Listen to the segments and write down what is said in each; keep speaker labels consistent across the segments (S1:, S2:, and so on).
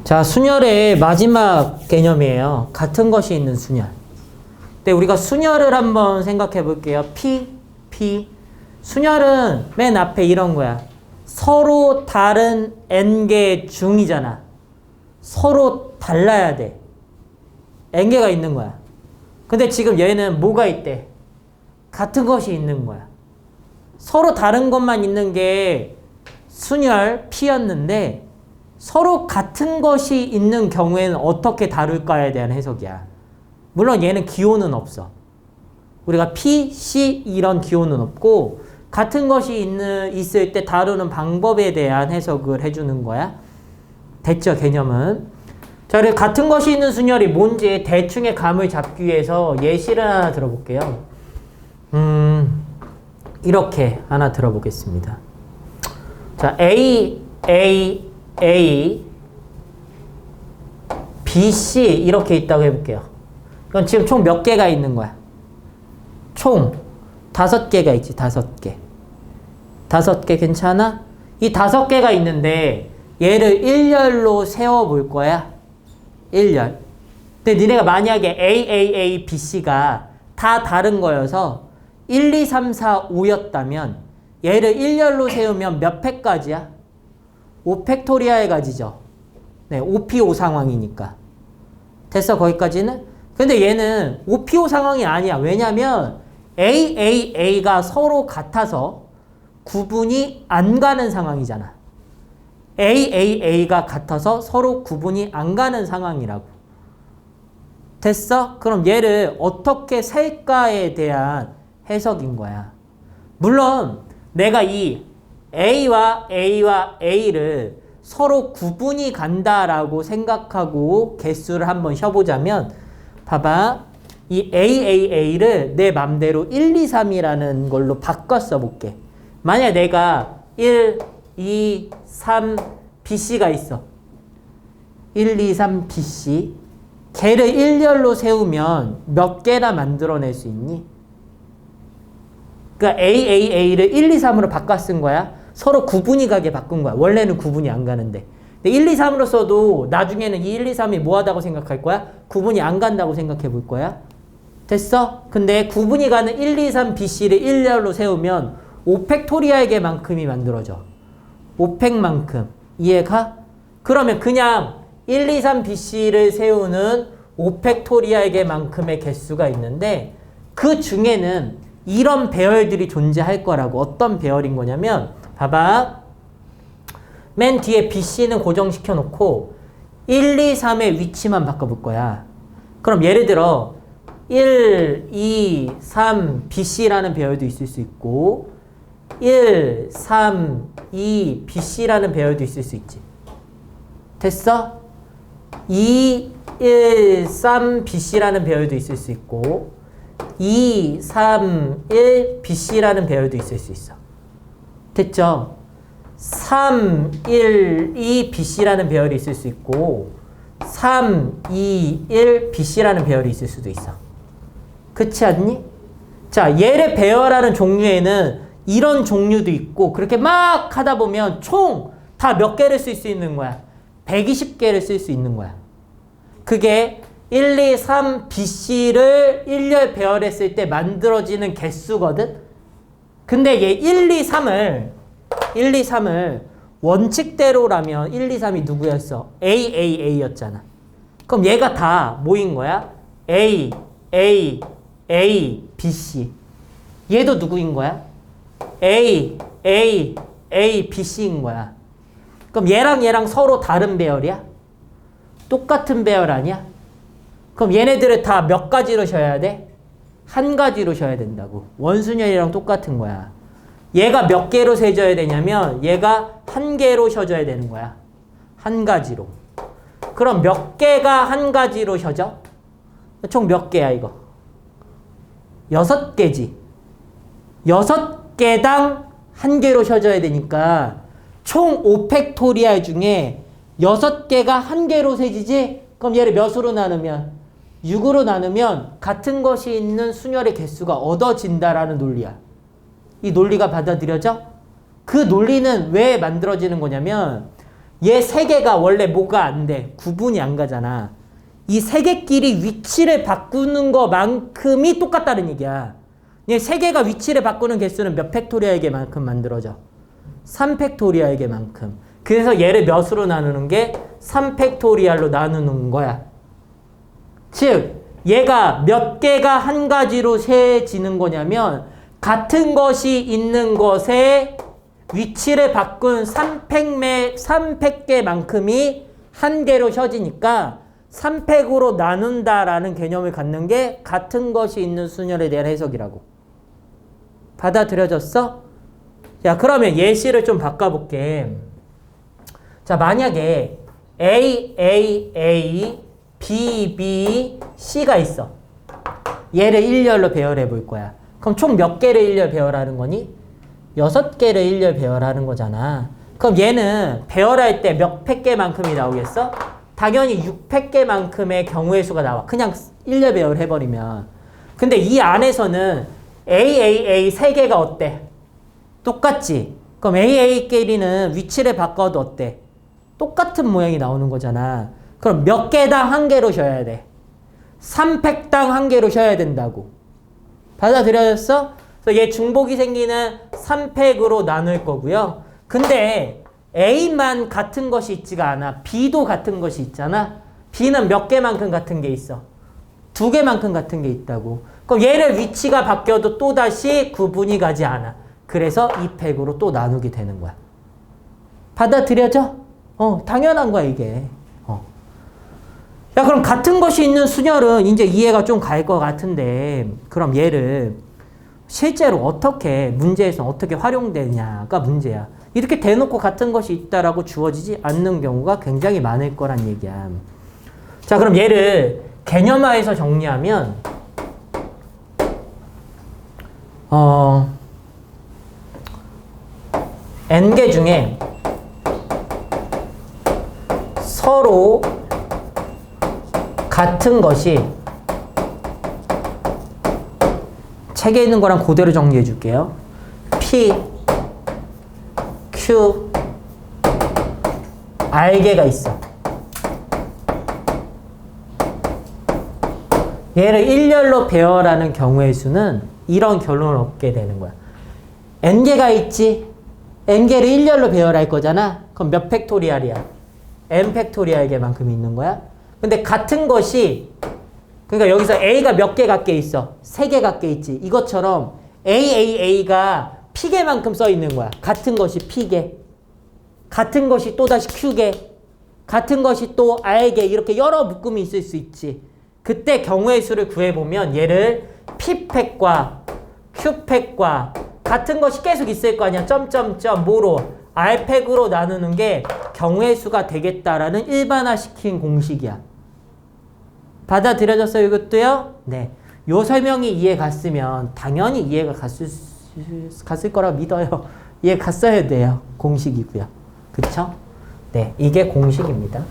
S1: 자, 순열의 마지막 개념이에요. 같은 것이 있는 순열. 근데 우리가 순열을 한번 생각해 볼게요. P. 순열은 맨 앞에 이런 거야. 서로 다른 n개 중이잖아. 서로 달라야 돼. n개가 있는 거야. 근데 지금 얘는 뭐가 있대? 같은 것이 있는 거야. 서로 다른 것만 있는 게 순열 P였는데 서로 같은 것이 있는 경우에는 어떻게 다룰까에 대한 해석이야. 물론 얘는 기호는 없어. 우리가 P, C 이런 기호는 없고 같은 것이 있을 때 다루는 방법에 대한 해석을 해주는 거야. 됐죠, 개념은? 자, 그리고 같은 것이 있는 순열이 뭔지 대충의 감을 잡기 위해서 예시를 하나 들어볼게요. 이렇게 하나 들어보겠습니다. 자, A, B, C 이렇게 있다고 해볼게요. 이건 지금 총 몇 개가 있는 거야? 총 5개가 있지, 5개. 5개 괜찮아? 이 5개가 있는데 얘를 일렬로 세워볼 거야. 일렬. 근데 니네가 만약에 A, B, C가 다 다른 거여서 1, 2, 3, 4, 5였다면 얘를 일렬로 세우면 몇 팩까지야? 5팩토리아의 가지죠. 네, 5P5 상황이니까. 됐어, 거기까지는? 근데 얘는 5P5 상황이 아니야. 왜냐면 A가 서로 같아서 구분이 안 가는 상황이잖아. A가 같아서 서로 구분이 안 가는 상황이라고. 됐어? 그럼 얘를 어떻게 셀까에 대한 해석인 거야. 물론 내가 이 A와 A를 서로 구분이 간다라고 생각하고 개수를 한번 쉬어보자면 봐봐. 이 A를 내 맘대로 1, 2, 3이라는 걸로 바꿔 써볼게. 만약 내가 1, 2, 3, BC가 있어. 1, 2, 3, BC. 걔를 일렬로 세우면 몇 개나 만들어낼 수 있니? 그러니까 A를 1, 2, 3으로 바꿔 쓴 거야. 서로 구분이 가게 바꾼 거야. 원래는 구분이 안 가는데. 근데 1, 2, 3으로 써도 나중에는 이 1, 2, 3이 뭐하다고 생각할 거야? 구분이 안 간다고 생각해 볼 거야. 됐어? 근데 구분이 가는 1, 2, 3, BC를 일렬로 세우면 5팩토리아에게 만큼이 만들어져. 5팩만큼. 이해가? 그러면 그냥 1, 2, 3, BC를 세우는 5팩토리아에게 만큼의 개수가 있는데 그 중에는 이런 배열들이 존재할 거라고. 어떤 배열인 거냐면 봐봐. 맨 뒤에 BC는 고정시켜 놓고 1, 2, 3의 위치만 바꿔볼 거야. 그럼 예를 들어 1, 2, 3, BC라는 배열도 있을 수 있고 1, 3, 2, BC라는 배열도 있을 수 있지. 됐어? 2, 1, 3, BC라는 배열도 있을 수 있고 2, 3, 1, BC라는 배열도 있을 수 있어. 됐죠? 3, 1, 2, BC라는 배열이 있을 수 있고 3, 2, 1, BC라는 배열이 있을 수도 있어. 그렇지 않니? 자, 얘를 배열하는 종류에는 이런 종류도 있고 그렇게 막 하다 보면 총 다 몇 개를 쓸 수 있는 거야? 120개를 쓸 수 있는 거야. 그게 1, 2, 3, BC를 일렬 배열했을 때 만들어지는 개수거든? 근데 얘 1, 2, 3을 원칙대로라면 1, 2, 3이 누구였어? A였잖아. 그럼 얘가 다 뭐인 거야? A, BC. 얘도 누구인 거야? A, BC인 거야. 그럼 얘랑 서로 다른 배열이야? 똑같은 배열 아니야? 그럼 얘네들을 다 몇 가지로 쉬어야 돼? 한 가지로 쉬어야 된다고. 원순열이랑 똑같은 거야. 얘가 몇 개로 세져야 되냐면 얘가 한 개로 쉬어져야 되는 거야. 한 가지로. 그럼 몇 개가 한 가지로 쉬어져? 총 몇 개야 이거? 6개지. 6개당 한 개로 쉬어져야 되니까 총 5팩토리알 중에 6개가 한 개로 세지지? 그럼 얘를 몇으로 나누면? 6으로 나누면 같은 것이 있는 순열의 개수가 얻어진다라는 논리야. 이 논리가 받아들여져? 그 논리는 왜 만들어지는 거냐면 얘 세 개가 원래 뭐가 안 돼? 구분이 안 가잖아. 이 세 개끼리 위치를 바꾸는 것만큼이 똑같다는 얘기야. 얘 세 개가 위치를 바꾸는 개수는 몇 팩토리얼에게만큼 만들어져? 3팩토리얼에게만큼. 그래서 얘를 몇으로 나누는 게 3팩토리얼로 나누는 거야. 즉 얘가 몇 개가 한 가지로 세지는 거냐면 같은 것이 있는 것에 위치를 바꾼 3팩개만큼이 한 개로 셔지니까 3팩으로 나눈다라는 개념을 갖는 게 같은 것이 있는 순열에 대한 해석이라고. 받아들여졌어? 자, 그러면 예시를 좀 바꿔볼게. 자, 만약에 A, B, C가 있어. 얘를 일렬로 배열해 볼 거야. 그럼 총 몇 개를 일렬 배열하는 거니? 6개를 일렬 배열하는 거잖아. 그럼 얘는 배열할 때 몇 팩개만큼이 나오겠어? 당연히 6팩개만큼의 경우의 수가 나와. 그냥 일렬 배열해버리면. 근데 이 안에서는 A 3개가 어때? 똑같지? 그럼 AA끼리는 위치를 바꿔도 어때? 똑같은 모양이 나오는 거잖아. 그럼 몇 개당 한 개로 쉬어야 돼? 3팩당 한 개로 쉬어야 된다고. 받아들여졌어? 그래서 얘 중복이 생기는 3팩으로 나눌 거고요. 근데 A만 같은 것이 있지가 않아. B도 같은 것이 있잖아. B는 몇 개만큼 같은 게 있어? 2개만큼 같은 게 있다고. 그럼 얘를 위치가 바뀌어도 또다시 구분이 가지 않아. 그래서 2팩으로 또 나누게 되는 거야. 받아들여져? 당연한 거야 이게. 야, 그럼 같은 것이 있는 순열은 이제 이해가 좀 갈 것 같은데, 그럼 얘를 실제로 어떻게, 문제에서 어떻게 활용되냐가 문제야. 이렇게 대놓고 같은 것이 있다라고 주어지지 않는 경우가 굉장히 많을 거란 얘기야. 자, 그럼 얘를 개념화해서 정리하면, n개 중에 서로 같은 것이 책에 있는 거랑 그대로 정리해 줄게요. P, Q, R개가 있어. 얘를 일렬로 배열하는 경우의 수는 이런 결론을 얻게 되는 거야. n개가 있지? n개를 일렬로 배열할 거잖아? 그럼 몇 팩토리얼이야? n 팩토리얼개만큼 있는 거야? 근데 같은 것이, 그러니까 여기서 A가 몇 개 갖게 있어? 3개 갖게 있지. 이것처럼 A가 P개만큼 써 있는 거야. 같은 것이 P개. 같은 것이 또다시 Q개. 같은 것이 또 R개. 이렇게 여러 묶음이 있을 수 있지. 그때 경우의 수를 구해보면 얘를 P팩과 Q팩과 같은 것이 계속 있을 거 아니야. 점점점 뭐로? R팩으로 나누는 게 경우의 수가 되겠다라는 일반화시킨 공식이야. 받아들여졌어요, 이것도요? 네. 요 설명이 이해 갔으면 당연히 이해가 갔을 거라고 믿어요. 이해 갔어야 돼요. 공식이고요. 그쵸? 네. 이게 공식입니다.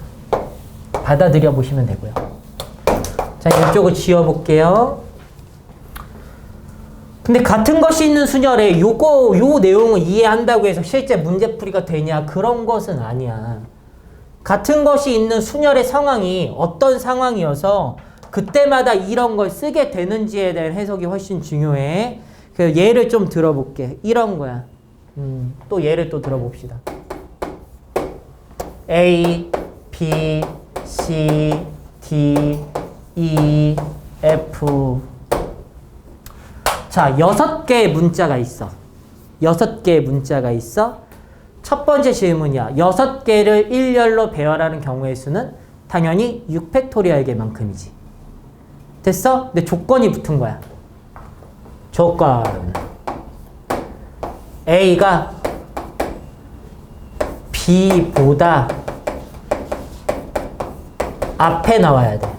S1: 받아들여 보시면 되고요. 자, 이쪽을 지워볼게요. 근데 같은 것이 있는 순열에 요 내용을 이해한다고 해서 실제 문제풀이가 되냐? 그런 것은 아니야. 같은 것이 있는 순열의 상황이 어떤 상황이어서 그때마다 이런 걸 쓰게 되는지에 대한 해석이 훨씬 중요해. 그래서 예를 좀 들어볼게. 이런 거야. 또 예를 또 들어봅시다. A, B, C, D, E, F. 자, 6개의 문자가 있어. 6개의 문자가 있어. 첫 번째 질문이야. 6개를 일렬로 배열하는 경우의 수는 당연히 6팩토리얼개만큼이지. 됐어? 근데 조건이 붙은 거야. 조건. A가 B보다 앞에 나와야 돼.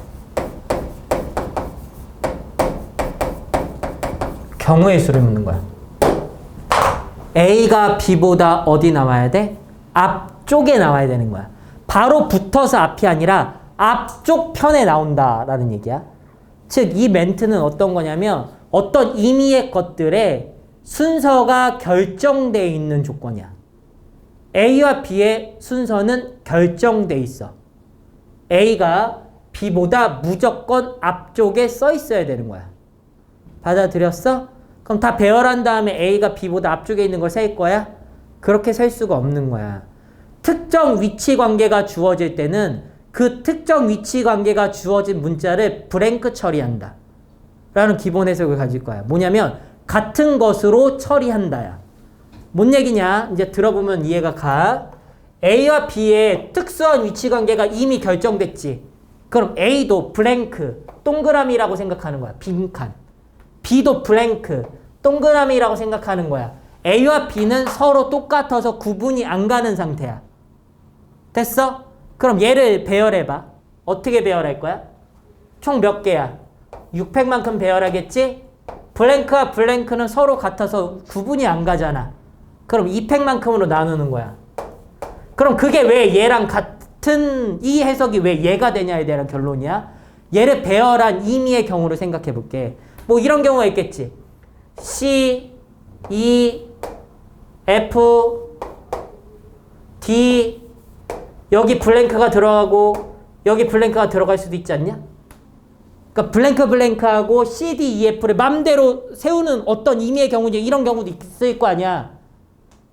S1: 경우의 수를 묻는 거야. A가 B보다 어디 나와야 돼? 앞쪽에 나와야 되는 거야. 바로 붙어서 앞이 아니라 앞쪽 편에 나온다라는 얘기야. 즉, 이 멘트는 어떤 거냐면 어떤 임의의 것들의 순서가 결정되어 있는 조건이야. A와 B의 순서는 결정돼 있어. A가 B보다 무조건 앞쪽에 써 있어야 되는 거야. 받아들였어? 그럼 다 배열한 다음에 A가 B보다 앞쪽에 있는 걸 셀 거야? 그렇게 셀 수가 없는 거야. 특정 위치 관계가 주어질 때는 그 특정 위치 관계가 주어진 문자를 브랭크 처리한다. 라는 기본 해석을 가질 거야. 뭐냐면 같은 것으로 처리한다야. 뭔 얘기냐? 이제 들어보면 이해가 가. A와 B의 특수한 위치 관계가 이미 결정됐지. 그럼 A도 블랭크, 동그라미라고 생각하는 거야. 빈칸. B도 블랭크, 동그라미라고 생각하는 거야. A와 B는 서로 똑같아서 구분이 안 가는 상태야. 됐어? 그럼 얘를 배열해봐. 어떻게 배열할 거야? 총 몇 개야? 600만큼 배열하겠지? 블랭크와 블랭크는 서로 같아서 구분이 안 가잖아. 그럼 200만큼으로 나누는 거야. 그럼 그게 왜 얘랑 같은 이 해석이 왜 얘가 되냐에 대한 결론이야. 얘를 배열한 임의의 경우를 생각해 볼게. 뭐 이런 경우가 있겠지. C, E, F, D 여기 블랭크가 들어가고 여기 블랭크가 들어갈 수도 있지 않냐? 그러니까 블랭크하고 C, D, E, F를 맘대로 세우는 어떤 임의의 경우지 이런 경우도 있을 거 아니야.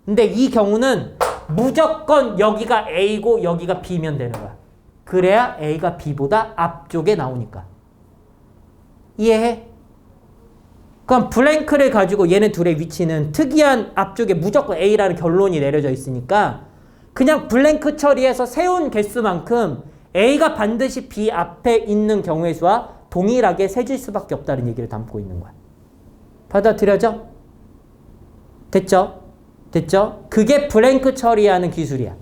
S1: 근데 이 경우는 무조건 여기가 A고 여기가 B면 되는 거야. 그래야 A가 B보다 앞쪽에 나오니까. 이해해? 그럼 블랭크를 가지고 얘네 둘의 위치는 특이한 앞쪽에 무조건 A라는 결론이 내려져 있으니까 그냥 블랭크 처리해서 세운 개수만큼 A가 반드시 B 앞에 있는 경우의 수와 동일하게 세질 수밖에 없다는 얘기를 담고 있는 거야. 받아들여져? 됐죠? 됐죠? 그게 블랭크 처리하는 기술이야.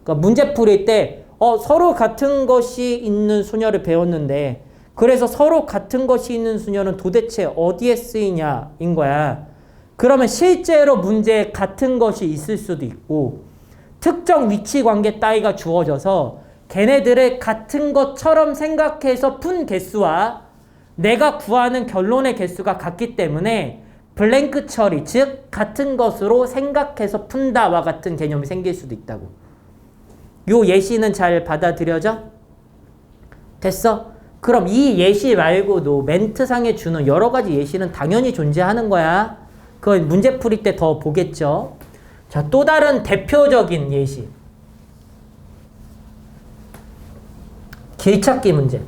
S1: 그러니까 문제 풀일 때 서로 같은 것이 있는 수녀를 배웠는데 그래서 서로 같은 것이 있는 수녀는 도대체 어디에 쓰이냐인 거야. 그러면 실제로 문제에 같은 것이 있을 수도 있고 특정 위치 관계 따위가 주어져서 걔네들을 같은 것처럼 생각해서 푼 개수와 내가 구하는 결론의 개수가 같기 때문에 블랭크 처리, 즉 같은 것으로 생각해서 푼다와 같은 개념이 생길 수도 있다고. 요 예시는 잘 받아들여져? 됐어? 그럼 이 예시 말고도 멘트상에 주는 여러 가지 예시는 당연히 존재하는 거야. 그건 문제 풀이 때 더 보겠죠. 자, 또 다른 대표적인 예시. 길찾기 문제.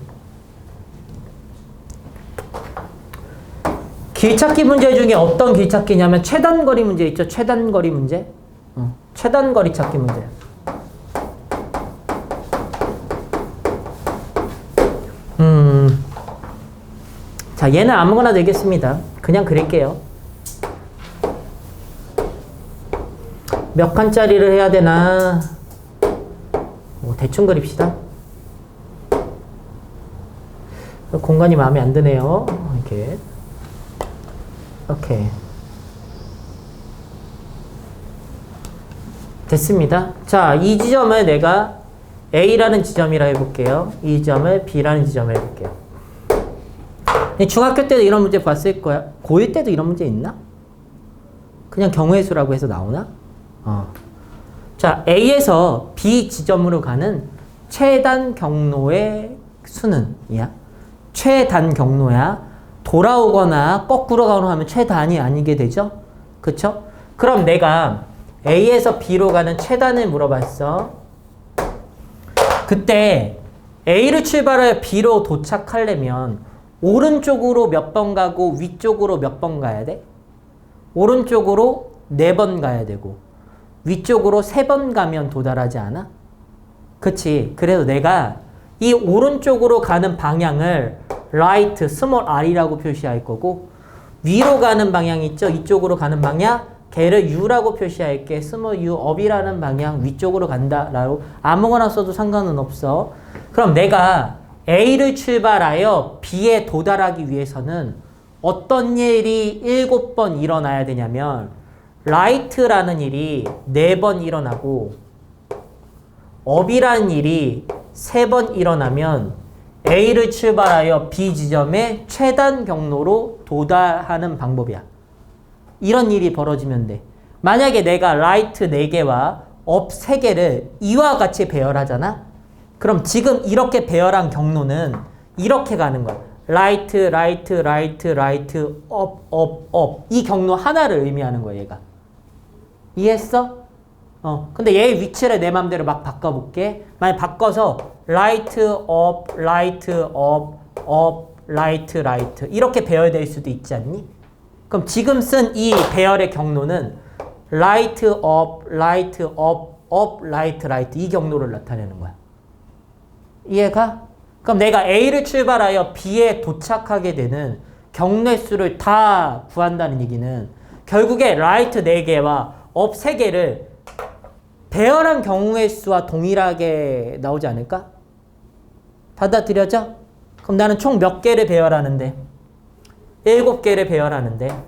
S1: 길찾기 문제 중에 어떤 길찾기냐면 최단거리 문제 있죠. 최단거리 문제. 최단거리 찾기 문제. 자, 얘는 아무거나 되겠습니다. 그냥 그릴게요. 몇 칸짜리를 해야 되나? 대충 그립시다. 공간이 마음에 안 드네요. 이렇게. 오케이. 됐습니다. 자, 이 지점을 내가 A라는 지점이라 해볼게요. 이 지점을 B라는 지점을 해볼게요. 중학교 때도 이런 문제 봤을 거야. 고1 때도 이런 문제 있나? 그냥 경우의 수라고 해서 나오나? 자, A에서 B 지점으로 가는 최단 경로의 수는 이야. 최단 경로야. 돌아오거나 거꾸로 가거나 하면 최단이 아니게 되죠? 그쵸? 그럼 내가 A에서 B로 가는 최단을 물어봤어. 그때 A를 출발하여 B로 도착하려면 오른쪽으로 몇 번 가고 위쪽으로 몇 번 가야 돼? 오른쪽으로 4번 가야 되고 위쪽으로 3번 가면 도달하지 않아? 그치? 그래서 내가 이 오른쪽으로 가는 방향을 right, small r이라고 표시할 거고 위로 가는 방향 있죠? 이쪽으로 가는 방향 걔를 u라고 표시할게. small u, up이라는 방향 위쪽으로 간다라고 아무거나 써도 상관은 없어. 그럼 내가 A를 출발하여 B에 도달하기 위해서는 어떤 일이 7번 일어나야 되냐면 right라는 일이 4번 일어나고 up이라는 일이 3번 일어나면 A를 출발하여 B 지점의 최단 경로로 도달하는 방법이야. 이런 일이 벌어지면 돼. 만약에 내가 right 4개와 업 3개를 이와 같이 배열하잖아. 그럼 지금 이렇게 배열한 경로는 이렇게 가는 거야. 라이트, 라이트, 라이트, 라이트, 업, 업, 업. 이 경로 하나를 의미하는 거야, 얘가. 이해했어? 근데 얘의 위치를 내 맘대로 막 바꿔볼게. 만약 바꿔서 라이트, 업, 라이트, 업, 업, 라이트, 라이트. 이렇게 배열될 수도 있지 않니? 그럼 지금 쓴 이 배열의 경로는 라이트, 업, 라이트, 업, 업, 라이트, 라이트. 이 경로를 나타내는 거야. 이해가? 그럼 내가 A를 출발하여 B에 도착하게 되는 경로의 수를 다 구한다는 얘기는 결국에 라이트 4개와 업 3개를 배열한 경우의 수와 동일하게 나오지 않을까? 받아들여져? 그럼 나는 총 몇 개를 배열하는데? 7개를 배열하는데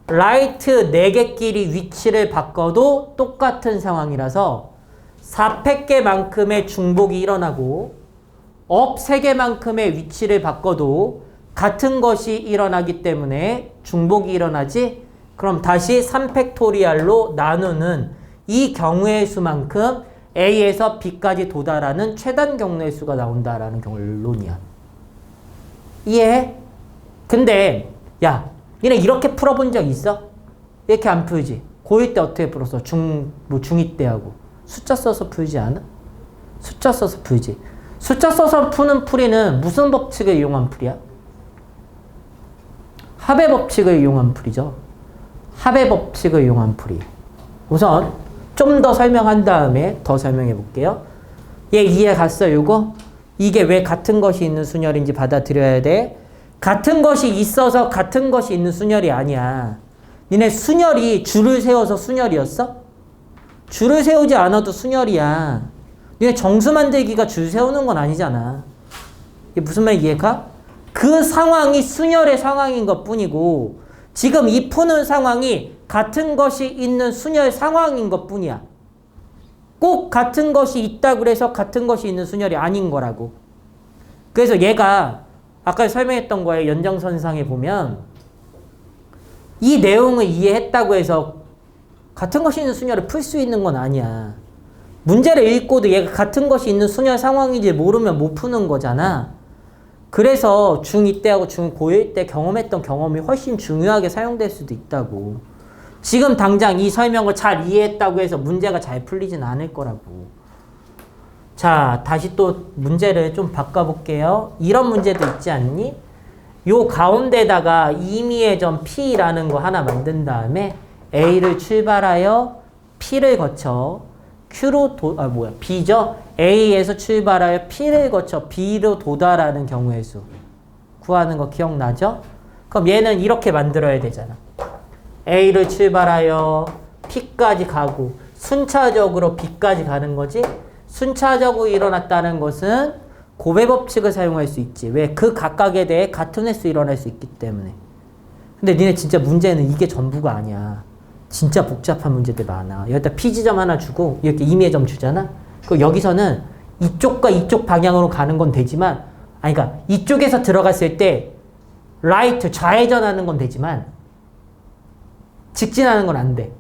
S1: 라이트 4개끼리 위치를 바꿔도 똑같은 상황이라서 4팩계만큼의 중복이 일어나고 업 3개만큼의 위치를 바꿔도 같은 것이 일어나기 때문에 중복이 일어나지. 그럼 다시 3팩토리알로 나누는 이 경우의 수만큼 A에서 B까지 도달하는 최단 경우의 수가 나온다라는 결론이야. 이해해? 근데 야, 니네 이렇게 풀어본 적 있어? 이렇게 안 풀지? 고1 때 어떻게 풀었어? 중2 때 하고. 숫자 써서 풀지 않아? 숫자 써서 풀지. 숫자 써서 푸는 풀이는 무슨 법칙을 이용한 풀이야? 합의 법칙을 이용한 풀이죠. 합의 법칙을 이용한 풀이. 우선 좀 더 설명한 다음에 더 설명해 볼게요. 얘 이해 갔어, 이거? 이게 왜 같은 것이 있는 순열인지 받아들여야 돼. 같은 것이 있어서 같은 것이 있는 순열이 아니야. 니네 순열이 줄을 세워서 순열이었어? 줄을 세우지 않아도 순열이야. 니네 정수 만들기가 줄 세우는 건 아니잖아. 이게 무슨 말인지 이해가? 그 상황이 순열의 상황인 것 뿐이고 지금 이 푸는 상황이 같은 것이 있는 순열 상황인 것 뿐이야. 꼭 같은 것이 있다고 해서 같은 것이 있는 순열이 아닌 거라고. 그래서 얘가 아까 설명했던 거에 연장선상에 보면 이 내용을 이해했다고 해서 같은 것이 있는 순열을 풀 수 있는 건 아니야. 문제를 읽고도 얘가 같은 것이 있는 순열 상황인지 모르면 못 푸는 거잖아. 그래서 중2 때하고 중-고1 때 경험했던 경험이 훨씬 중요하게 사용될 수도 있다고. 지금 당장 이 설명을 잘 이해했다고 해서 문제가 잘 풀리진 않을 거라고. 자, 다시 또 문제를 좀 바꿔볼게요. 이런 문제도 있지 않니? 요 가운데다가 임의의 점 P라는 거 하나 만든 다음에 A를 출발하여 P를 거쳐 Q로 B죠? A에서 출발하여 P를 거쳐 B로 도달하는 경우의 수 구하는 거 기억나죠? 그럼 얘는 이렇게 만들어야 되잖아. A를 출발하여 P까지 가고 순차적으로 B까지 가는 거지. 순차적으로 일어났다는 것은 고배 법칙을 사용할 수 있지. 왜? 그 각각에 대해 같은 횟수 일어날 수 있기 때문에. 근데 니네 진짜 문제는 이게 전부가 아니야. 진짜 복잡한 문제들 많아. 여기다 P지점 하나 주고 이렇게 임의의 점 주잖아. 그 여기서는 이쪽과 이쪽 방향으로 가는 건 되지만 그러니까 이쪽에서 들어갔을 때 라이트 좌회전하는 건 되지만 직진하는 건 안 돼.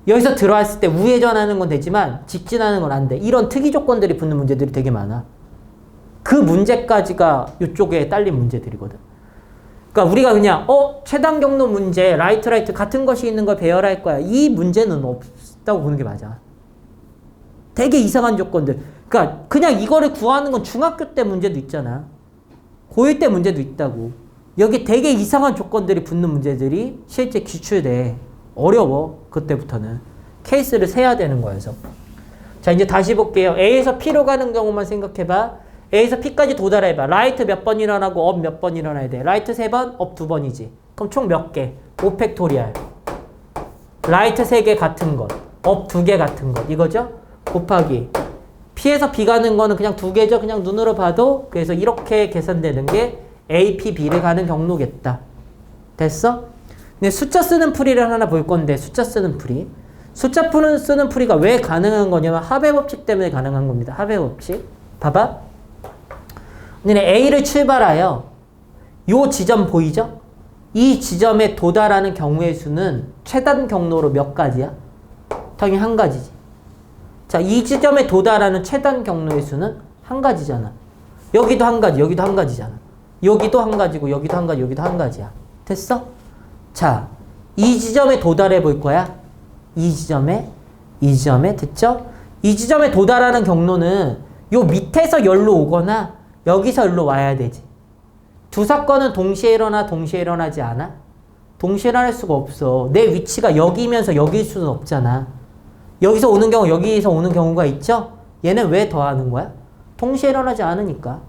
S1: 여기서 들어왔을 때 우회전하는 건 되지만 직진하는 건 안 돼. 이런 특이 조건들이 붙는 문제들이 되게 많아. 그 문제까지가 이쪽에 딸린 문제들이거든. 그러니까 우리가 그냥 최단 경로 문제 라이트 같은 것이 있는 걸 배열할 거야. 이 문제는 없다고 보는 게 맞아. 되게 이상한 조건들. 그러니까 그냥 이거를 구하는 건 중학교 때 문제도 있잖아. 고1 때 문제도 있다고. 여기 되게 이상한 조건들이 붙는 문제들이 실제 기출돼. 어려워. 그때부터는. 케이스를 세야 되는 거여서. 자, 이제 다시 볼게요. A에서 P로 가는 경우만 생각해봐. A에서 P까지 도달해봐. 라이트 몇 번 일어나고 업 몇 번 일어나야 돼. 라이트 3번, 업 2번이지. 그럼 총 몇 개? 5팩토리알. 라이트 3개 같은 것. 업 2개 같은 것. 이거죠? 곱하기. P에서 B 가는 거는 그냥 2개죠. 그냥 눈으로 봐도. 그래서 이렇게 계산되는 게 A, P, B를 가는 경로겠다. 됐어? 근데 숫자 쓰는 풀이를 하나 볼 건데 숫자 쓰는 풀이. 숫자 쓰는 풀이가 왜 가능한 거냐면 합의 법칙 때문에 가능한 겁니다. 합의 법칙. 봐봐. 너네 A를 출발하여 요 지점 보이죠? 이 지점에 도달하는 경우의 수는 최단 경로로 몇 가지야? 당연히 한 가지지. 자, 이 지점에 도달하는 최단 경로의 수는 한 가지잖아. 여기도 한 가지, 여기도 한 가지잖아. 여기도 한 가지고, 여기도 한 가지, 여기도 한 가지야. 됐어? 자, 이 지점에 도달해 볼 거야. 이 지점에, 됐죠? 이 지점에 도달하는 경로는 요 밑에서 열로 오거나 여기서 열로 와야 되지. 두 사건은 동시에 일어나지 않아? 동시에 일어날 수가 없어. 내 위치가 여기면서 여기일 수는 없잖아. 여기서 오는 경우, 여기서 오는 경우가 있죠? 얘는 왜 더하는 거야? 동시에 일어나지 않으니까.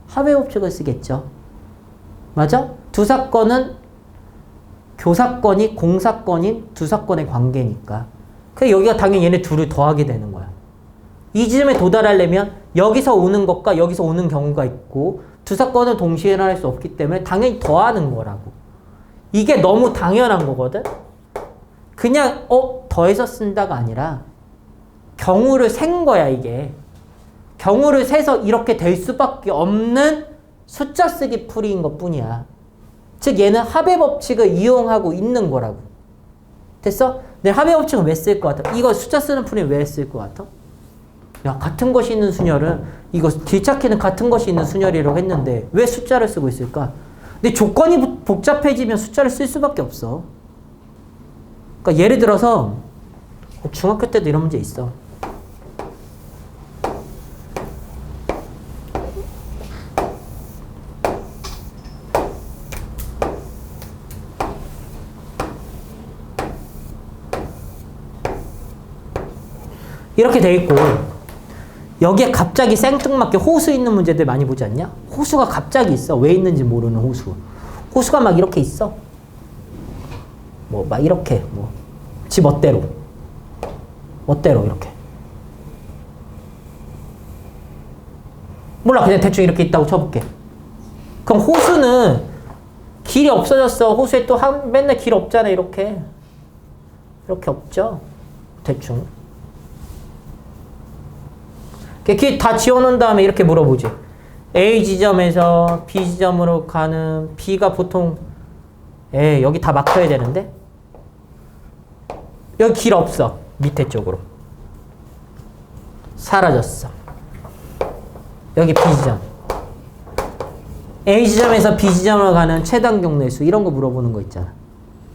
S1: 합의 법칙을 쓰겠죠. 맞아? 두 사건은 교사건이 공사건인 두 사건의 관계니까. 그래서 여기가 당연히 얘네 둘을 더하게 되는 거야. 이 지점에 도달하려면 여기서 오는 것과 여기서 오는 경우가 있고 두 사건은 동시에 일어날 수 없기 때문에 당연히 더하는 거라고. 이게 너무 당연한 거거든. 그냥 더해서 쓴다가 아니라 경우를 센 거야 이게. 경우를 세서 이렇게 될 수밖에 없는 숫자 쓰기 풀이인 것뿐이야. 즉 얘는 합의 법칙을 이용하고 있는 거라고. 됐어? 내 합의 법칙은 왜 쓸 것 같아? 이거 숫자 쓰는 풀이는 왜 쓸 것 같아? 야, 같은 것이 있는 순열은 이거 뒤찾기는 같은 것이 있는 순열이라고 했는데 왜 숫자를 쓰고 있을까? 근데 조건이 복잡해지면 숫자를 쓸 수밖에 없어. 그러니까 예를 들어서 중학교 때도 이런 문제 있어. 이렇게 돼 있고 여기에 갑자기 생뚱맞게 호수 있는 문제들 많이 보지 않냐? 호수가 갑자기 있어. 왜 있는지 모르는 호수. 호수가 막 이렇게 있어. 뭐 막 이렇게 뭐 지 멋대로 이렇게. 몰라, 그냥 대충 이렇게 있다고 쳐볼게. 그럼 호수는 길이 없어졌어. 호수에 또 맨날 길 없잖아. 이렇게 없죠. 대충. 길 다 지워놓은 다음에 이렇게 물어보지. A 지점에서 B 지점으로 가는 B가 보통 여기 다 막혀야 되는데 여기 길 없어. 밑에 쪽으로 사라졌어. 여기 B 지점. A 지점에서 B 지점으로 가는 최단 경로의 수, 이런 거 물어보는 거 있잖아.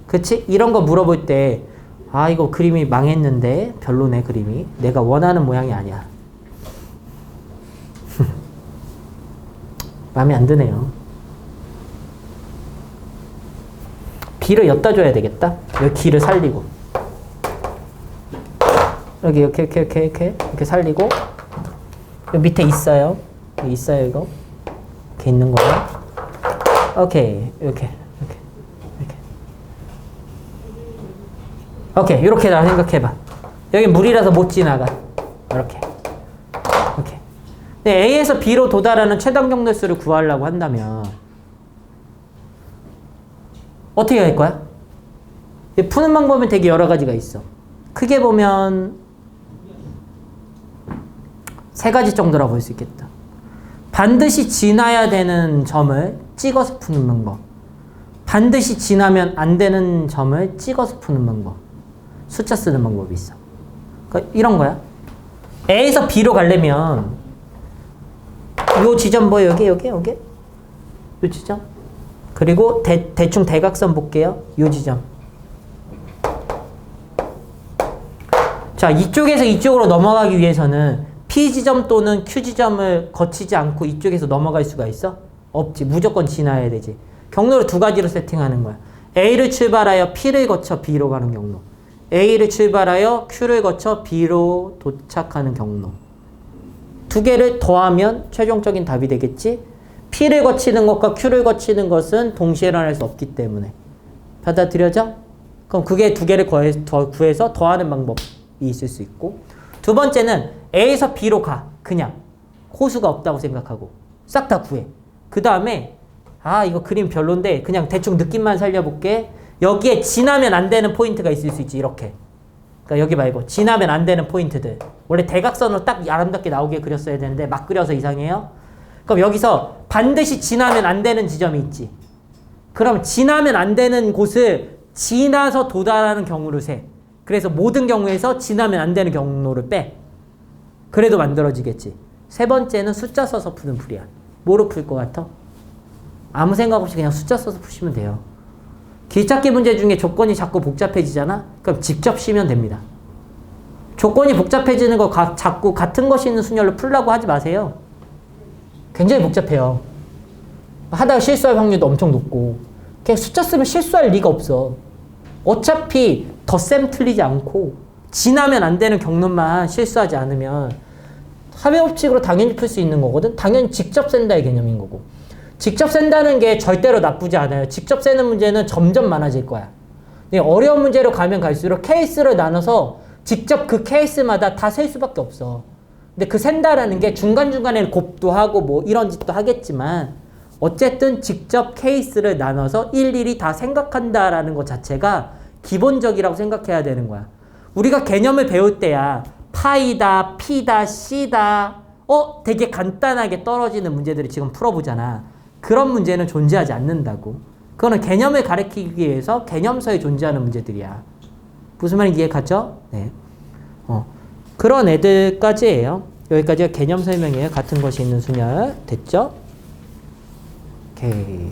S1: 그치? 이런 거 물어볼 때 이거 그림이 망했는데 별로네. 그림이 내가 원하는 모양이 아니야. 마음에 안 드네요. B를 엿다 줘야 되겠다. 여기 G를 살리고 여기 이렇게 살리고 여기 밑에 있어요. 여기 있어요. 이거 이렇게 있는 거야. 오케이. 이렇게 오케이. 이렇게 나 생각해봐. 여기 물이라서 못 지나가. 이렇게. A에서 B로 도달하는 최단 경로의 수를 구하려고 한다면 어떻게 할 거야? 푸는 방법은 되게 여러 가지가 있어. 크게 보면 세 가지 정도라고 볼 수 있겠다. 반드시 지나야 되는 점을 찍어서 푸는 방법. 반드시 지나면 안 되는 점을 찍어서 푸는 방법. 숫자 쓰는 방법이 있어. 그러니까 이런 거야. A에서 B로 가려면 요 지점 뭐예요? 여기? 요 지점. 그리고 대충 대각선 볼게요. 요 지점. 자, 이쪽에서 이쪽으로 넘어가기 위해서는 P 지점 또는 Q 지점을 거치지 않고 이쪽에서 넘어갈 수가 있어? 없지. 무조건 지나야 되지. 경로를 두 가지로 세팅하는 거야. A를 출발하여 P를 거쳐 B로 가는 경로. A를 출발하여 Q를 거쳐 B로 도착하는 경로. 두 개를 더하면 최종적인 답이 되겠지? P를 거치는 것과 Q를 거치는 것은 동시에 일어날 수 없기 때문에. 받아들여져? 그럼 그게 두 개를 구해서 더하는 방법이 있을 수 있고, 두 번째는 A에서 B로 가. 그냥. 호수가 없다고 생각하고. 싹 다 구해. 그 다음에 이거 그림 별론데 그냥 대충 느낌만 살려볼게. 여기에 지나면 안 되는 포인트가 있을 수 있지. 이렇게. 그러니까 여기 말고 지나면 안 되는 포인트들. 원래 대각선으로 딱 아름답게 나오게 그렸어야 되는데 막 그려서 이상해요. 그럼 여기서 반드시 지나면 안 되는 지점이 있지. 그럼 지나면 안 되는 곳을 지나서 도달하는 경우를 세. 그래서 모든 경우에서 지나면 안 되는 경로를 빼. 그래도 만들어지겠지. 세 번째는 숫자 써서 푸는 풀이야. 뭐로 풀 것 같아? 아무 생각 없이 그냥 숫자 써서 푸시면 돼요. 길찾기 문제 중에 조건이 자꾸 복잡해지잖아? 그럼 직접 쉬면 됩니다. 조건이 복잡해지는 거 자꾸 같은 것이 있는 순열로 풀라고 하지 마세요. 굉장히 복잡해요. 하다가 실수할 확률도 엄청 높고. 그냥 숫자 쓰면 실수할 리가 없어. 어차피 덧셈 틀리지 않고 지나면 안 되는 경로만 실수하지 않으면 합의법칙으로 당연히 풀 수 있는 거거든. 당연히 직접 센다의 개념인 거고. 직접 센다는 게 절대로 나쁘지 않아요. 직접 세는 문제는 점점 많아질 거야. 어려운 문제로 가면 갈수록 케이스를 나눠서 직접 그 케이스마다 다 셀 수밖에 없어. 근데 그 센다라는 게 중간중간에 곱도 하고 뭐 이런 짓도 하겠지만 어쨌든 직접 케이스를 나눠서 일일이 다 생각한다라는 것 자체가 기본적이라고 생각해야 되는 거야. 우리가 개념을 배울 때야 파이다, 피다, 씨다 되게 간단하게 떨어지는 문제들을 지금 풀어보잖아. 그런 문제는 존재하지 않는다고. 그거는 개념을 가르치기 위해서 개념서에 존재하는 문제들이야. 무슨 말인지 이해 갔죠? 네. 그런 애들까지예요. 여기까지가 개념 설명이에요. 같은 것이 있는 순열. 됐죠? 오케이.